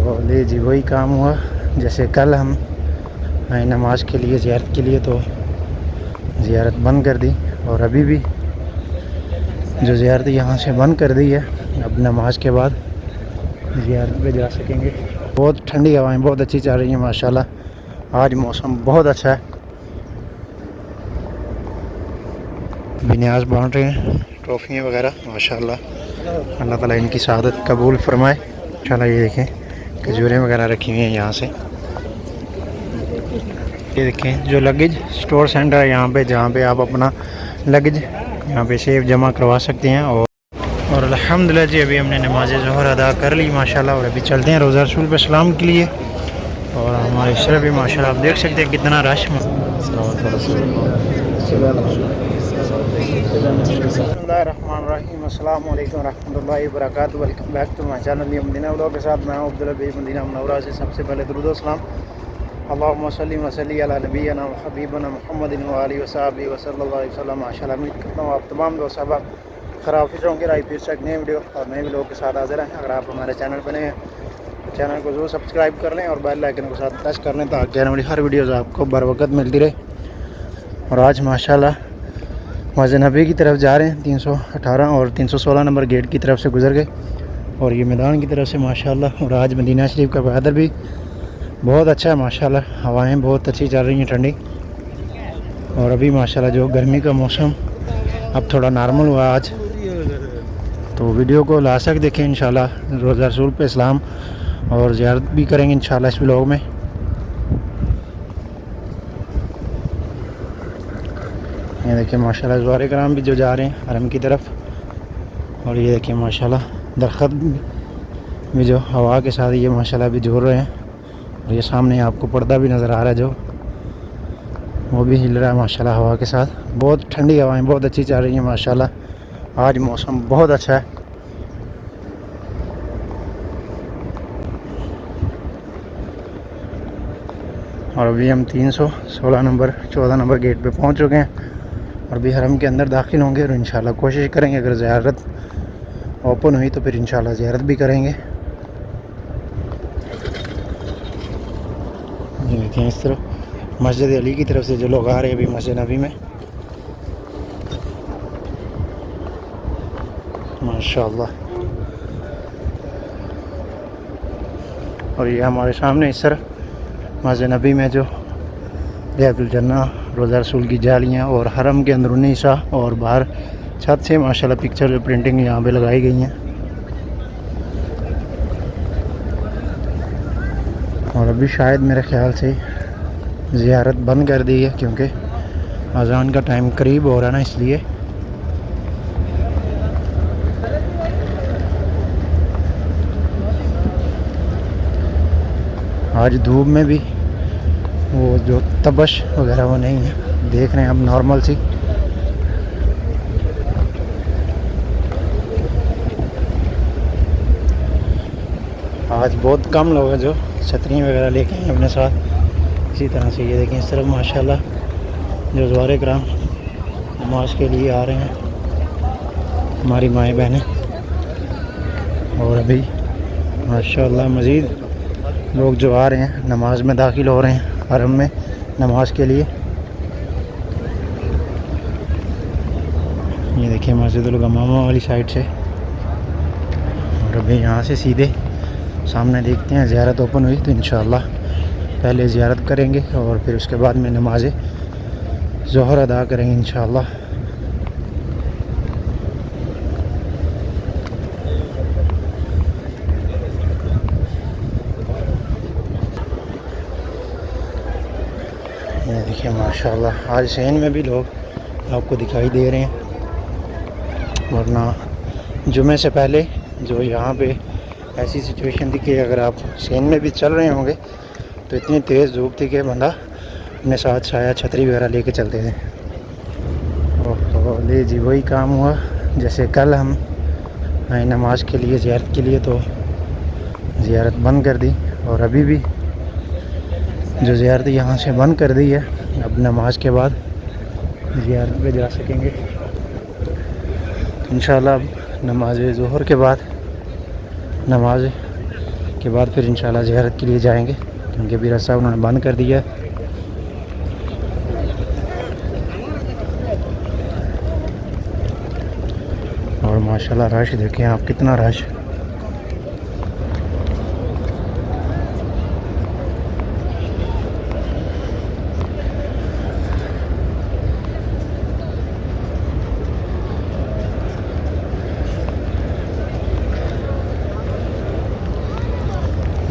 तो ले जी वही काम हुआ। जैसे कल हम आए नमाज के लिए ज़ियारत के लिए, तो ज़ियारत बंद कर दी, और अभी भी जो ज़ियारत यहाँ से बंद कर दी है, अब नमाज के बाद ज़ियारत पे जा सकेंगे। बहुत ठंडी हवाएं बहुत अच्छी चल रही हैं माशाल्लाह। आज मौसम बहुत अच्छा है। बिन्यास बांट रहे हैं ट्रॉफियाँ वगैरह माशाल्लाह। अल्लाह ताला इनकी शहादत कबूल फरमाए इंशाल्लाह। ये देखें खजूरें वगैरह रखी हुई हैं यहाँ से। ये देखें जो लगेज स्टोर सेंटर है यहाँ पे, जहाँ पे आप अपना लगेज यहाँ पे सेफ जमा करवा सकते हैं। और अल्हम्दुलिल्लाह जी अभी हमने नमाज ज़ोहर अदा कर ली माशाल्लाह, और अभी चलते हैं रोज़ा रसूल पे सलाम के लिए। और हमारे इस तरह भी माशाल्लाह आप देख सकते हैं कितना रश। अस्सलाम वालेकुम रहमतुल्लाहि व बरकातहू। Welcome back to my channel Madina vlog के साथ मैं अब्दुल हबीब मदीना मुनव्वरा से। सबसे पहले दुरूद व सलाम अल्लाहुम्मा सल्ली व सल्ली अला नबीना व हबीबना मुहम्मदिन व आलिहि व सहाबिहि व सल्लल्लाहु अलैहि वसल्लम। माशाल्लाह उम्मीद करता हूँ आप तमाम दोस्त साहब खराफिज होंगे। आई फिर से एक नए वीडियो और नए व्लॉग के साथ हाजिर हैं। अगर आप हमारे चैनल पर नए हैं, चैनल को ज़रूर सब्सक्राइब कर लें और बेल आइकन को साथ टच कर लें, ताकि आने वाली हर वीडियोज़ आपको बर वक़्त मिलती रहे। और आज माशाल्लाह मस्जिद नबी की तरफ जा रहे हैं। 318 और 316 नंबर गेट की तरफ से गुजर गए, और ये मैदान की तरफ से माशाल्लाह। और आज मदीना शरीफ का वेदर भी बहुत अच्छा है माशाल्लाह। हवाएं बहुत अच्छी चल रही हैं ठंडी। और अभी माशाल्लाह जो गर्मी का मौसम अब थोड़ा नॉर्मल हुआ आज। तो वीडियो को लास्ट तक देखें इंशाल्लाह। रोज़ा रसूल पे इस्लाम और ज़ियारत भी करेंगे इंशाल्लाह इस व्लॉग में। ये देखिए माशाल्लाह ज़वारे कराम भी जो जा रहे हैं हरम की तरफ। और ये देखिए माशाल्लाह दरख्त भी जो हवा के साथ ये माशाल्लाह भी झूल रहे हैं। और ये सामने आपको पर्दा भी नज़र आ रहा है जो वो भी हिल रहा है माशाल्लाह हवा के साथ। बहुत ठंडी हवाएं बहुत अच्छी चल रही हैं माशाल्लाह। आज मौसम बहुत अच्छा है। और अभी हम 316 नंबर 14 नंबर गेट पे पहुंच चुके हैं, और अभी हरम के अंदर दाखिल होंगे। और इंशाल्लाह कोशिश करेंगे अगर ज़ियारत ओपन हुई तो फिर इंशाल्लाह ज़ियारत भी करेंगे। ये देखिए इस तरफ मस्जिद अली की तरफ से जो लोग आ रहे हैं अभी मस्जिद नबी में माशाल्लाह। और ये हमारे सामने इस तरफ मस्जिद नबी में जो रियादुल जन्ना रोज़ा रसूल की जालियाँ और हरम के अंदरूनी हिस्सा और बाहर छत से माशाल्लाह पिक्चर प्रिंटिंग यहाँ पे लगाई गई हैं। और अभी शायद मेरे ख्याल से ज़ियारत बंद कर दी है, क्योंकि अज़ान का टाइम करीब हो रहा है ना, इसलिए। आज धूप में भी वो जो तबश वगैरह वो नहीं है, देख रहे हैं अब नॉर्मल सी। आज बहुत कम लोग हैं जो छतरी वगैरह लेके हैं अपने साथ। इसी तरह से ये देखें इस तरफ माशाल्लाह जो ज़वारे कराम नमाज के लिए आ रहे हैं हमारी माएँ बहनें। और अभी माशाल्लाह मज़ीद लोग जो आ रहे हैं नमाज में दाखिल हो रहे हैं हरम में नमाज के लिए। ये देखिए मस्जिदुल गमामा वाली साइड से। और अभी यहाँ से सीधे सामने देखते हैं ज़ियारत ओपन हुई तो इंशाल्लाह पहले ज़ियारत करेंगे, और फिर उसके बाद में नमाज ज़ोहर अदा करेंगे इंशाल्लाह। ये देखिए माशाल्लाह आज शहर में भी लोग आपको दिखाई दे रहे हैं, वरना जुमे से पहले जो यहाँ पे ऐसी सिचुएशन थी कि अगर आप शहर में भी चल रहे होंगे तो इतनी तेज़ धूप थी कि बंदा अपने साथ छाया छतरी वगैरह लेके चलते थे। ओह ले जी वही काम हुआ। जैसे कल हम आए नमाज के लिए ज़ियारत के लिए, तो ज़ियारत बंद कर दी, और अभी भी जो ज़ियारत यहाँ से बंद कर दी है, अब नमाज के बाद ज़ियारत पे जा सकेंगे इंशाल्लाह। अब नमाज ज़ोहर के बाद नमाज उसके बाद फिर इंशाल्लाह ज़ियारत के लिए जाएंगे, क्योंकि अभी रास्ता उन्होंने बंद कर दिया है। और माशाल्लाह रश देखें आप, कितना रश।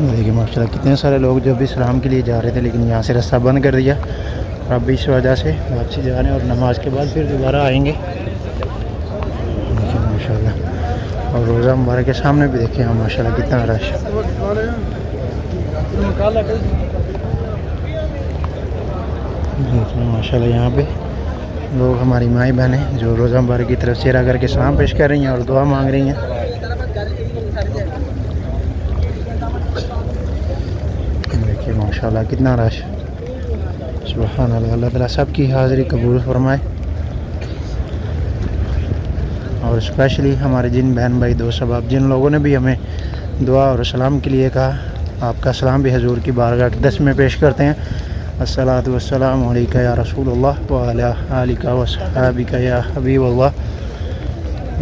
देखिए माशाल्लाह कितने सारे लोग जो भी सलाम के लिए जा रहे थे, लेकिन यहाँ से रास्ता बंद कर दिया। और अब इस वजह से वापसी जा रहे हैं और नमाज के बाद फिर दोबारा आएंगे। देखिए माशाल्लाह, और रोज़ा मुबारक के सामने भी देखिए हम माशाल्लाह कितना रश। देखिए माशाल्लाह यहाँ पे लोग, हमारी माई बहनें जो रोज़ा मुबारक की तरफ चेहरा करके सलाम पेश कर रही हैं और दुआ मांग रही हैं। देखिए माशाल्लाह कितना रश। सुभान अल्लाह, अल्लाह ताला सबकी हाज़िरी कबूल फरमाए। और स्पेशली हमारे जिन बहन भाई दोस्त अब जिन लोगों ने भी हमें दुआ और सलाम के लिए कहा, आपका सलाम भी हजूर की बारगाह अक़दस में पेश करते हैं। अस्सलातु वस्सलामु अलैका या रसूलल्लाह व अला आलिका व सहाबिका या हबीबल्लाह।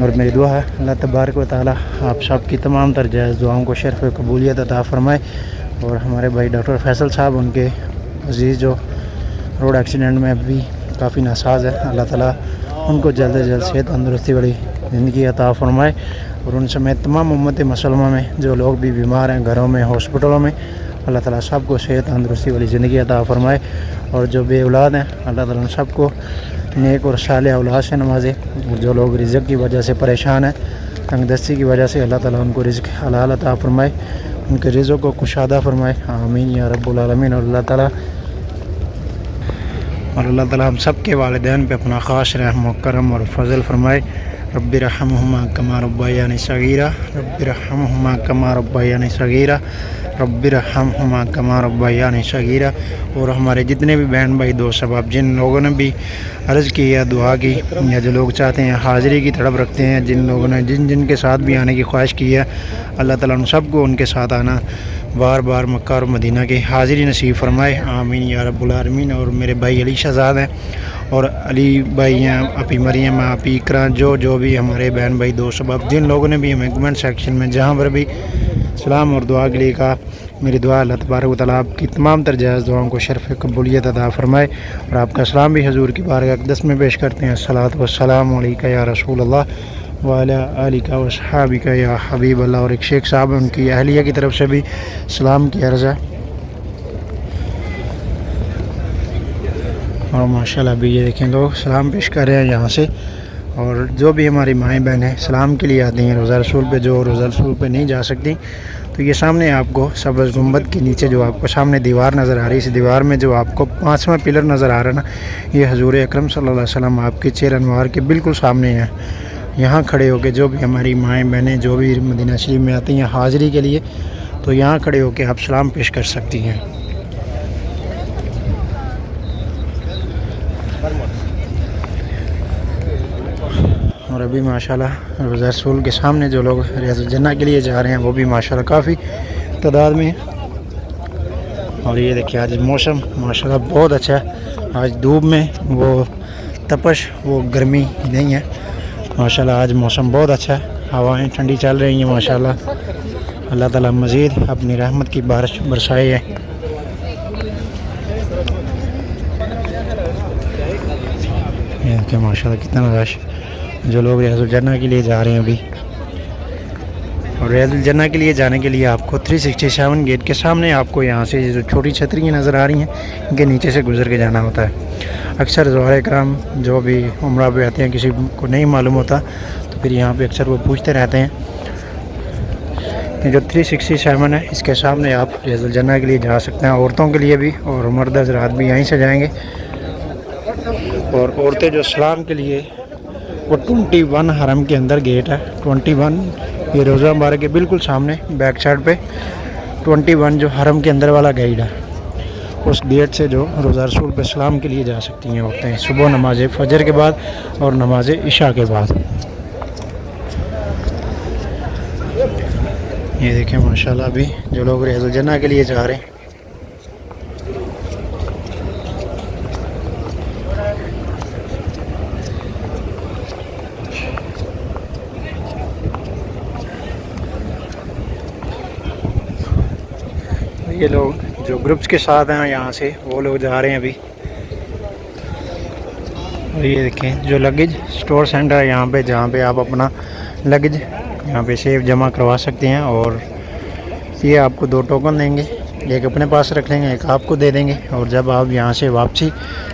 और मेरी दुआ है अल्लाह तबारक व तआला आप सब की तमाम तर जायज़ दुआओं को शर्फ़ कबूलियत अता फ़रमाए। और हमारे भाई डॉक्टर फैसल साहब, उनके अजीज़ जो रोड एक्सीडेंट में भी काफ़ी नासाज है, अल्लाह ताला उनको जल्द से जल्द सेहत तंदुरुस्ती वाली ज़िंदगी अता फ़रमाए। और उन समेत तमाम उम्मत मुसलमा में जो लोग भी बीमार हैं, घरों में, हॉस्पिटलों में, अल्लाह ताला सबको सेहत तंदुरुस्ती वाली ज़िंदगी अता फ़रमाए। और जो बे औलाद हैं, अल्लाह ताला उन सबको नेक और साले औलाद से नवाजे। और जो लोग रिज़्क़ की वजह से परेशान हैं, तंगदस्ती की वजह से, अल्लाह ताला उनको रिज़्क़ हलाल अता फ़रमाए, उनके रिज़्क़ को कुशादा फ़रमाए। आमीन या रब्बुल आलमीन। और अल्लाह ताला हम सब के वालिदैन पे अपना ख़ास रहम करम और फ़ज़ल फ़रमाए। रब्बिरहम्हुमा कमा रब्बयानी सगीरा, रब्बिरहम्हुमा कमा रब्बयानी सगीरा, रब्बिरहम्हुमा कमा रब्बयानी सगीरा। और हमारे जितने भी बहन भाई दोस्त अब जिन लोगों ने भी अर्ज़ की या दुआ की, या जो लोग चाहते हैं हाज़िरी की तड़प रखते हैं, जिन लोगों ने जिन के साथ भी आने की ख्वाहिश की है, अल्लाह ताला उन सबको उनके साथ आना बार बार मक्का और मदीना की हाज़िरी नसीब फरमाए। आमीन या रब्बुल आलमीन। और मेरे भाई अली शहज़ाद हैं और अली भाई हैं, अपी मरियम, अपी इकरा, जो भी हमारे बहन भाई दोस्त अब जिन लोगों ने भी हमें कमेंट सेक्शन में जहाँ पर भी सलाम और दुआ के लिए कहा, मेरी दुआ अल्लाह तबारक व तआला आपकी तमाम तर जायज़ दुआओं को शर्फ़ कबूलियत अता फ़रमाए। और आपका सलाम भी हजूर की बारगाह अक़दस में पेश करते हैं। अस्सलातु वस्सलामु अलैका या रसूलल्लाह व अला आलिका व सहाबिका या हबीबल्लाह। और एक शेख साहब, उनकी अहलिया की तरफ से भी सलाम की अर्ज़ है। और माशाल्लाह भी ये देखें लोग सलाम पेश कर रहे हैं यहाँ से। और जो भी हमारी माएँ बहनें सलाम के लिए आती हैं रोज़ा रसूल पे, जो रोज़ा रसूल पे नहीं जा सकती, तो ये सामने आपको सब्ज़ गुंबद के नीचे जो आपको सामने दीवार नज़र आ रही है, इस दीवार में जो आपको 5वां पिलर नज़र आ रहा है ना, ये हजूर अकरम सल्लल्लाहु अलैहि वसल्लम आपके चेहरे अनवार के बिल्कुल सामने है। यहाँ खड़े होकर जो भी हमारी माएँ बहनें जो भी मदीना शरीफ में आती हैं हाज़िरी के लिए, तो यहाँ खड़े होकर आप सलाम पेश कर सकती हैं। और अभी माशाल्लाह रोज़ा रसूल के सामने जो लोग रियाज़ुल जन्नह के लिए जा रहे हैं, वो भी माशाल्लाह काफ़ी तादाद में। और ये देखिए आज मौसम माशाल्लाह बहुत अच्छा है। आज धूप में वो तपश, वो गर्मी नहीं है। माशाल्लाह आज मौसम बहुत अच्छा है, हवाएं ठंडी चल रही हैं माशाल्लाह। अल्लाह ताला मज़ीद अपनी रहमत की बारिश बरसाए है। ये देखिए माशाल्लाह कितना रश, जो लोग रियाज़ुल जन्नह के लिए जा रहे हैं अभी। और रियाज़ुल जन्नह के लिए जाने के लिए आपको 367 गेट के सामने आपको यहाँ से जो छोटी छतरियाँ नज़र आ रही हैं, इनके नीचे से गुज़र के जाना होता है। अक्सर ज़ोहरा कराम जो भी उम्रा पे आते हैं, किसी को नहीं मालूम होता, तो फिर यहाँ पे अक्सर वो पूछते रहते हैं। ये जो 367 है, इसके सामने आप रियाज़ुल जन्नह के लिए जा सकते हैं, औरतों के लिए भी, और मर्द हज़रात भी यहीं से जाएंगे। और औरतें जो सलाम के लिए, वो 21 हरम के अंदर गेट है 21, ये रोज़ा मुबारक के बिल्कुल सामने बैक साइड पे 21 जो हरम के अंदर वाला गेट है, उस गेट से जो रोज़ा रसूल पे सलाम के लिए जा सकती हैं औरतें, सुबह नमाज फजर के बाद और नमाज इशा के बाद। ये देखें माशाल्लाह अभी जो लोग रियाजुल जन्नह के लिए जा रहे हैं। ये लोग जो ग्रुप्स के साथ हैं यहाँ से वो लोग जा रहे हैं अभी। और ये देखें जो लगेज स्टोर सेंटर है यहाँ पे, जहाँ पे आप अपना लगेज यहाँ पे सेफ जमा करवा सकते हैं। और ये आपको 2 टोकन देंगे, एक अपने पास रख लेंगे, एक आपको दे देंगे। और जब आप यहाँ से वापसी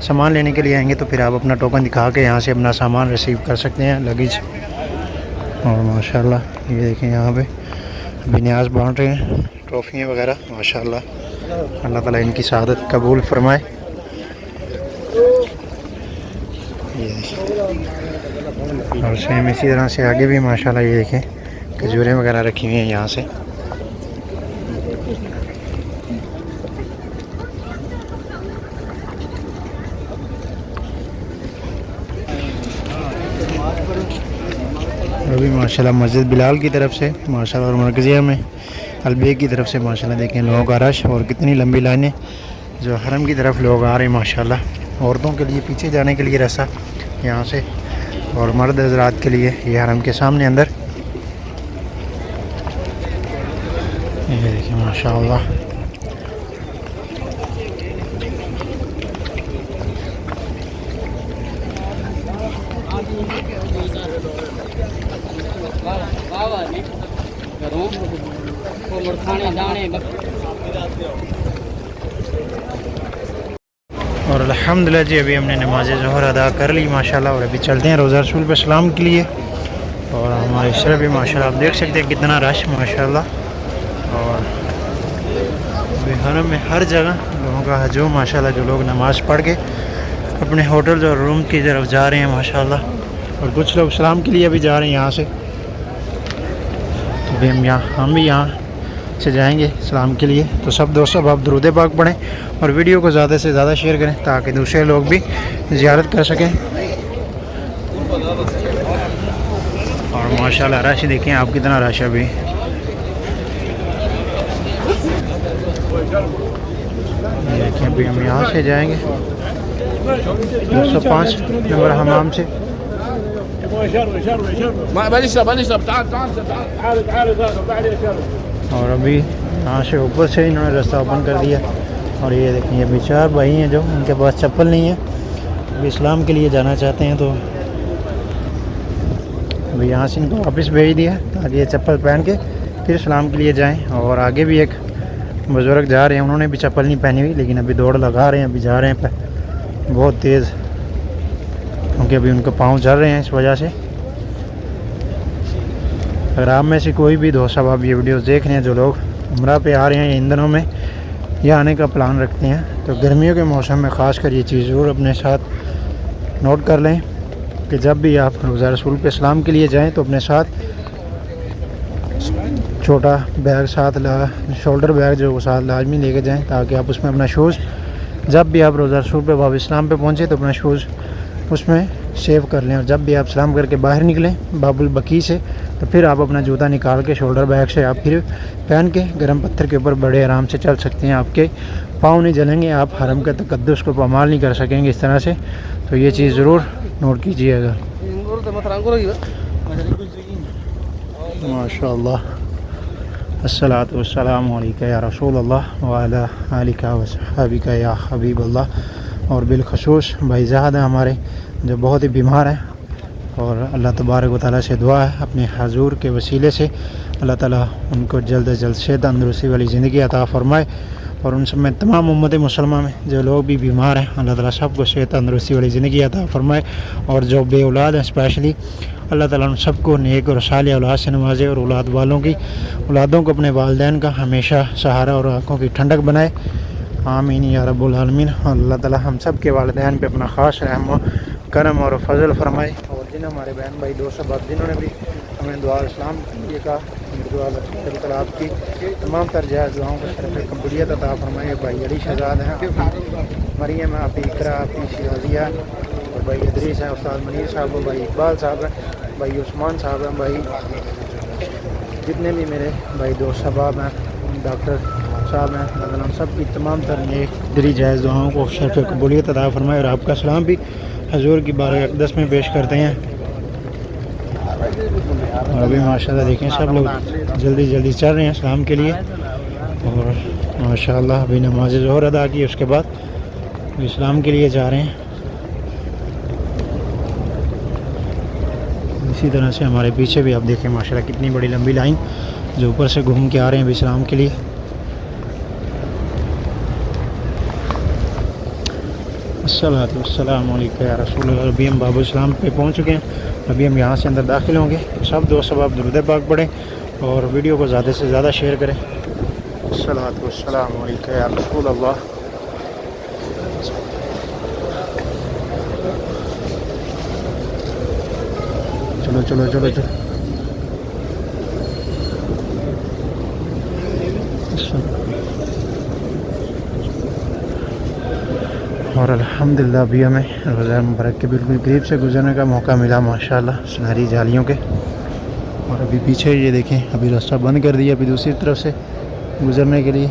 सामान लेने के लिए आएंगे तो फिर आप अपना टोकन दिखा के यहाँ से अपना सामान रिसीव कर सकते हैं, लगेज। और माशाल्लाह ये देखें यहाँ पे अभी न्याज बांट रहे हैं, ट्रॉफियाँ वगैरह। माशाल्लाह अल्लाह ताला इनकी शहादत कबूल फरमाए। और सेम इसी तरह से आगे भी माशाल्लाह ये देखें खजूरें वगैरह रखी हुई हैं यहाँ से। अभी माशाल्लाह मस्जिद बिलाल की तरफ से माशाल्लाह और मरकज़िया में अलबेग की तरफ से माशाल्लाह देखें लोगों का रश और कितनी लंबी लाइनें जो हरम की तरफ लोग आ रहे हैं। माशाल्लाह औरतों के लिए पीछे जाने के लिए रास्ता यहाँ से, और मर्द हज़रात के लिए ये हरम के सामने अंदर। ये देखिए माशाल्लाह और अल्हम्दुलिल्लाह जी अभी हमने नमाज ज़ोहर अदा कर ली माशाल्लाह। और अभी चलते हैं रोज़ा रसूल पे सलाम के लिए। और हमारे इस तरफ भी माशाल्लाह आप देख सकते हैं कितना रश माशाल्लाह। और अभी हरम में हर जगह लोगों का हजूम माशाल्लाह, जो लोग नमाज़ पढ़ के अपने होटल और रूम की तरफ जा रहे हैं माशाल्लाह। और कुछ लोग सलाम के लिए भी जा रहे हैं यहाँ से। तो अभी हम भी यहाँ से जाएंगे सलाम के लिए। तो सब दोस्तों आप दरूद पाक पढ़ें और वीडियो को ज़्यादा से ज़्यादा शेयर करें ताकि दूसरे लोग भी ज़ियारत कर सकें। और माशाल्लाह रश देखें आप कितना रश है अभी। देखें अभी हम यहाँ से जाएंगे 205 नंबर हमाम से। और अभी यहाँ से ऊपर से इन्होंने रास्ता ओपन कर दिया। और ये देखिए अभी 4 भाई हैं जो उनके पास चप्पल नहीं है, अभी इस्लाम के लिए जाना चाहते हैं। तो अभी यहाँ से इनको वापस भेज दिया ताकि ये चप्पल पहन के फिर इस्लाम के लिए जाएं। और आगे भी एक बुज़ुर्ग जा रहे हैं, उन्होंने भी चप्पल नहीं पहनी हुई लेकिन अभी दौड़ लगा रहे हैं, अभी जा रहे हैं बहुत तेज़, क्योंकि अभी उनके पाँव जल रहे हैं इस वजह से। अगर आप में से कोई भी दोस्त साहब आप ये वीडियोस देख रहे हैं जो लोग उम्रा पे आ रहे हैं इन दिनों में या आने का प्लान रखते हैं, तो गर्मियों के मौसम में ख़ास कर ये चीज़ ज़रूर अपने साथ नोट कर लें कि जब भी आप रोज़ा रसूल पे सलाम के लिए जाएं तो अपने साथ छोटा बैग साथ शोल्डर बैग जो वो साथ लाजमी लेके जाएं, ताकि आप उसमें अपना शूज़ जब भी आप रोज़ा रसूल पे वापस इस्लाम पे पहुँचे तो अपना शूज़ उसमें सेव कर लें। और जब भी आप सलाम करके बाहर निकलें बाबुल बकी से तो फिर आप अपना जूता निकाल के शोल्डर बैग से आप फिर पहन के गर्म पत्थर के ऊपर बड़े आराम से चल सकते हैं। आपके पाँव नहीं जलेंगे, आप हरम के तकद्दुस को पामाल नहीं कर सकेंगे इस तरह से। तो ये चीज़ ज़रूर नोट कीजिएगा। माशाअल्लाह अस्सलातु वस्सलामु अलैका या रसूलल्लाह व अला आलिका व सहाबिका या हबीबल्लाह। और बिलखसूस भाई ज़ाहद हैं हमारे जो बहुत ही बीमार हैं, और अल्लाह तबारक व तआला से दुआ है अपने हजूर के वसीले से अल्लाह ताला उनको जल्द से जल्द सेहत तंदुरुस्ती वाली ज़िंदगी अता फ़रमाए। और उन सब में तमाम उम्मत मुसलमान में जो लोग भी बीमार हैं अल्लाह ताला सबको सेहत तंदुरुस्ती वाली ज़िंदगी अता फ़रमाए। और जो बे औलाद हैं स्पेशली अल्लाह ताला उन सबको नेक और साले औलाद से नवाजे, और औलाद वालों की औलादों को अपने वालिदैन का हमेशा सहारा और आँखों की ठंडक बनाए। आमीन या रब्बुल आलमीन। अल्लाह ताला हम सब के वालिदैन पे अपना ख़ास रहम करम और फजल फरमाए। और जिन हमारे बहन भाई दोस्त साहब जिन्होंने भी हमें दुआ इस्लाम ये कहा, दुआ आपकी तमाम तर जायज़ दुआओं का शरफ़ कबूलियत अता फरमाए। भाई अली शहजाद हैं, मरियम है, आपकी इकरा, आपकी शिराजिया, और भाई इदरीस है, उस्ताद मनीर साहब, भाई इकबाल साहब हैं, भाई उस्मान साहब हैं, भाई जितने भी मेरे भाई दोस्त शबाब हैं, डॉक्टर साहब हैं, मतलब सब की तमाम तर नेक दिली जायज़ दुआओं को शर्फ़ कबूलियत अता फरमाए और आपका सलाम भी हजूर की बारगाह अक़दस में पेश करते हैं। और अभी माशाल्लाह देखें सब लोग जल्दी जल्दी चल रहे हैं सलाम के लिए और माशाल्लाह अभी नमाज ज़ोहर अदा की, उसके बाद इस्लाम के लिए जा रहे हैं। इसी तरह से हमारे पीछे भी आप देखें माशाल्लाह कितनी बड़ी लंबी लाइन जो ऊपर से घूम के आ रहे हैं इस्लाम के लिए। अस्सलातु वस्सलामु अलैका या रसूलल्लाह। अभी हम बाबू इस्लाम पे पहुंच चुके हैं, अभी हम यहाँ से अंदर दाखिल होंगे। सब दोस्त सब आप दुरूद पाक पढ़ें और वीडियो को ज़्यादा से ज़्यादा शेयर करें। अस्सलातु वस्सलामु अलैका या रसूलल्लाह। चलो चलो चलो चलो। और अल्हम्दुलिल्लाह अभी हमें रोज़ा मुबारक के बिल्कुल करीब से गुजरने का मौका मिला माशाल्लाह सुनहरी जालियों के। और अभी पीछे ये देखें अभी रास्ता बंद कर दिया अभी दूसरी तरफ से गुजरने के लिए।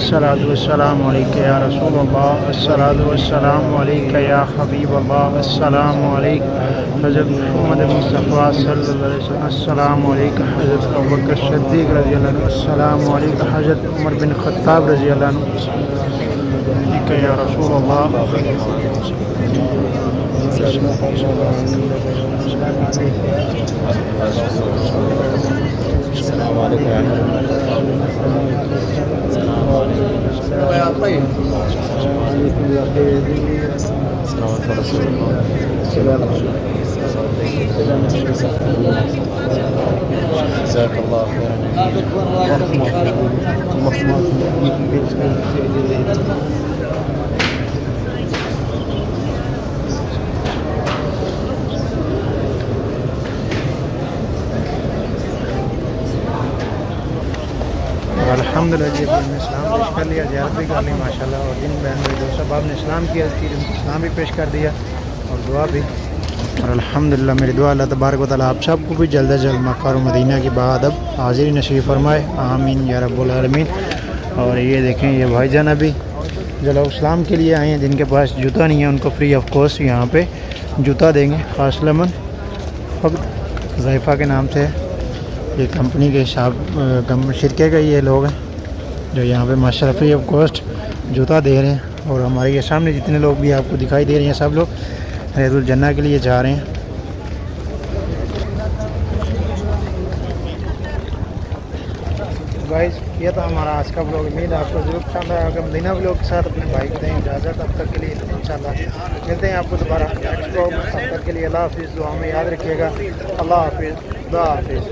अस्सलातु वस्सलामु अलैका या रसूलल्लाह, अस्सलातु वस्सलामु अलैका या हबीबल्लाह, अस्सलामु अलैका हज़रत मुहम्मद मुस्तफ़ा सल्लल्लाहु अलैहि वसल्लम, अस्सलामु अलैका हज़रत अबू बकर सिद्दीक़ रज़ियल्लाहु अन्हु, अस्सलामु अलैका हज़रत उमर बिन ख़त्ताब रज़ियल्लाहु अन्हु या रसूलल्लाह। अल्हम्दुलिल्लाह जी हमने इस्लाम पेश कर लिया, ज़ियारत भी कर ली माशाल्लाह। और जिन बहन भाई दोस्त साहब ने इस्लाम किया इस्लाम भी पेश कर दिया और दुआ भी। और अल्हम्दुलिल्लाह मेरी दुआ अल्लाह तबारक व तआला आप सबको भी जल्द अज जल्द मक्का और मदीना की बाअदब हाज़िरी नसीब फरमाए, आमीन या रब्बुल आलमीन। और ये देखें ये भाईजान अभी जो लोग इस्लाम के लिए आए हैं जिनके पास जूता नहीं है उनको फ्री ऑफ कॉस्ट यहाँ पे जूता देंगे। खास लमन फ़क़्त ज़ैफ़ा के नाम से ये कंपनी के शिरके के ये लोग हैं जो यहाँ पे माशाल्लाह फ्री ऑफ कॉस्ट जूता दे रहे हैं। और हमारे ये सामने जितने लोग भी आपको दिखाई दे रहे हैं सब लोग रैदुल जन्नह के लिए जा रहे हैं। गाइस ये था हमारा आज का ब्लॉग, उम्मीद आपको ज़रूर पसंद आया होगा। मदीना ब्लॉग के साथ अपने भाई को दें इजाज़त, तब तक के लिए इंशाल्लाह मिलते हैं आपको दोबारा नेक्स्ट ब्लॉग में। तब तक के लिए अल्लाह हाफ़िज़, दुआ में याद रखिएगा। अल्लाह हाफ़िज़, खुदा हाफ़िज़।